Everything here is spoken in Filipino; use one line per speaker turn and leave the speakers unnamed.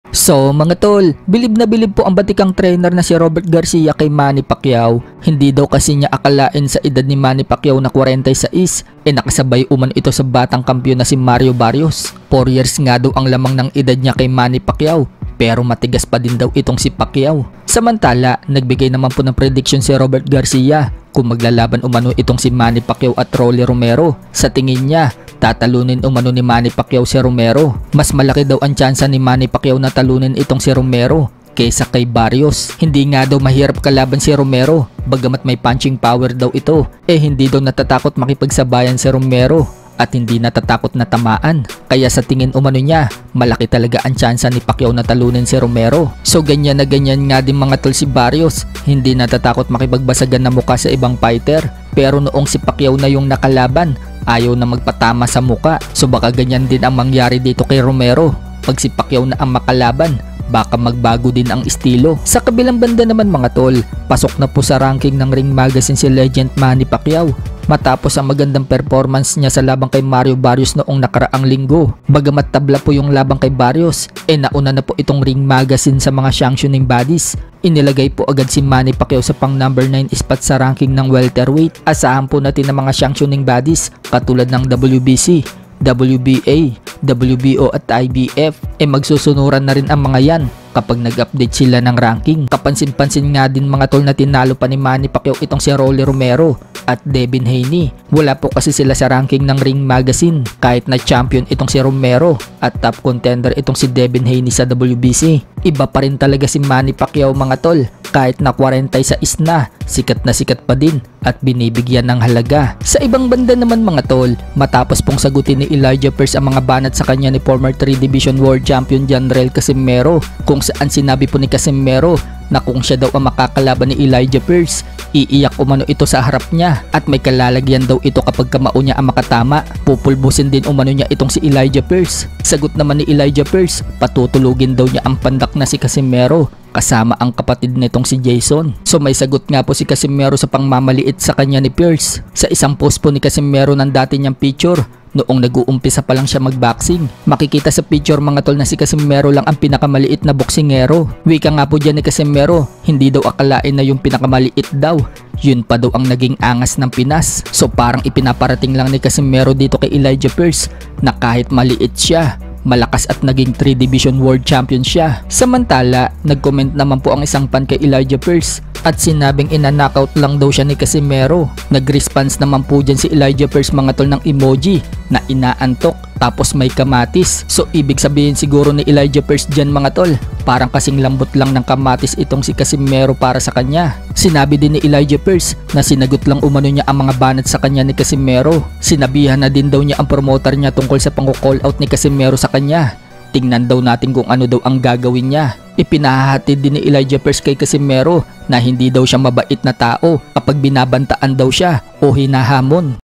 So mga tol, bilib na bilib po ang batikang trainer na si Robert Garcia kay Manny Pacquiao. Hindi daw kasi niya akalain sa edad ni Manny Pacquiao na 46, nakasabay umano ito sa batang kampiyon na si Mario Barrios. 4 years nga daw ang lamang ng edad niya kay Manny Pacquiao, pero matigas pa din daw itong si Pacquiao. Samantala, nagbigay naman po ng prediction si Robert Garcia kung maglalaban umano itong si Manny Pacquiao at Rolly Romero. Sa tingin niya, tatalunin umano ni Manny Pacquiao si Romero. Mas malaki daw ang tsansa ni Manny Pacquiao na talunin itong si Romero kaysa kay Barrios. Hindi nga daw mahirap kalaban si Romero, bagamat may punching power daw ito. Hindi daw natatakot makipagsabayan si Romero at hindi natatakot na tamaan. Kaya sa tingin umano niya, malaki talaga ang tsansa ni Pacquiao na talunin si Romero. So ganyan na ganyan nga din mga tol si Barrios, hindi natatakot makipagbasagan na mukha sa ibang fighter. Pero noong si Pacquiao na yung nakalaban, ayaw na magpatama sa muka. So baka ganyan din ang mangyari dito kay Romero. Pag si Pacquiao na ang makalaban, baka magbago din ang estilo. Sa kabilang banda naman mga tol, pasok na po sa ranking ng Ring Magazine si legend Manny Pacquiao matapos ang magandang performance niya sa labang kay Mario Barrios noong nakaraang linggo. Bagamat tabla po yung labang kay Barrios, nauna na po itong Ring Magazine sa mga sanctioning bodies. Inilagay po agad si Manny Pacquiao sa pang number 9 spot sa ranking ng welterweight. Asahan po natin ng mga sanctioning bodies katulad ng WBC, WBA, WBO at IBF. Magsusunuran na rin ang mga yan kapag nag-update sila ng ranking. Kapansin-pansin nga din mga tol na tinalo pa ni Manny Pacquiao itong si Rolly Romero at Devin Haney. Wala po kasi sila sa ranking ng Ring Magazine kahit na champion itong si Romero at top contender itong si Devin Haney sa WBC. Iba pa rin talaga si Manny Pacquiao mga tol. Kahit na 46 na sikat pa din at binibigyan ng halaga. Sa ibang banda naman mga tol, matapos pong sagutin ni Elijah Pearce ang mga banat sa kanya ni former 3 Division World Champion Janrell Casimero, kung saan sinabi po ni Casimero na kung siya daw ang makakalaban ni Elijah Pearce, iiyak umano ito sa harap niya at may kalalagyan daw ito kapag kamao niya ang makatama. Pupulbusin din umano niya itong si Elijah Pearce. Sagot naman ni Elijah Pearce, patutulugin daw niya ang pandak na si Casimero kasama ang kapatid nitong si Jason. So may sagot nga po si Casimero sa pangmamaliit sa kanya ni Pearce. Sa isang post po ni Casimero ng dati niyang picture noong nag-uumpisa pa lang siya magboxing. Makikita sa picture mga tol na si Casimero lang ang pinakamaliit na boksingero. Wika nga po dyan ni Casimero, hindi daw akalain na yung pinakamaliit daw, yun pa daw ang naging angas ng Pinas. So parang ipinaparating lang ni Casimero dito kay Elijah Pearce na kahit maliit siya, malakas at naging 3 Division World Champion siya. Samantala, nag-comment naman po ang isang fan kay Elijah Pearce at sinabing ina-knockout lang daw siya ni Casimero. Nag-response naman po dyan si Elijah Pearce mga tol ng emoji na inaantok tapos may kamatis. So ibig sabihin siguro ni Elijah Pearce dyan mga tol, parang kasing lambot lang ng kamatis itong si Casimero para sa kanya. Sinabi din ni Elijah Pearce na sinagot lang umano niya ang mga banat sa kanya ni Casimero. Sinabihan na din daw niya ang promoter niya tungkol sa pang-call out ni Casimero sa kanya. Tingnan daw natin kung ano daw ang gagawin niya. Ipinahahatid din ni Elijah Pearce kay Casimero na hindi daw siya mabait na tao kapag binabantaan daw siya o hinahamon.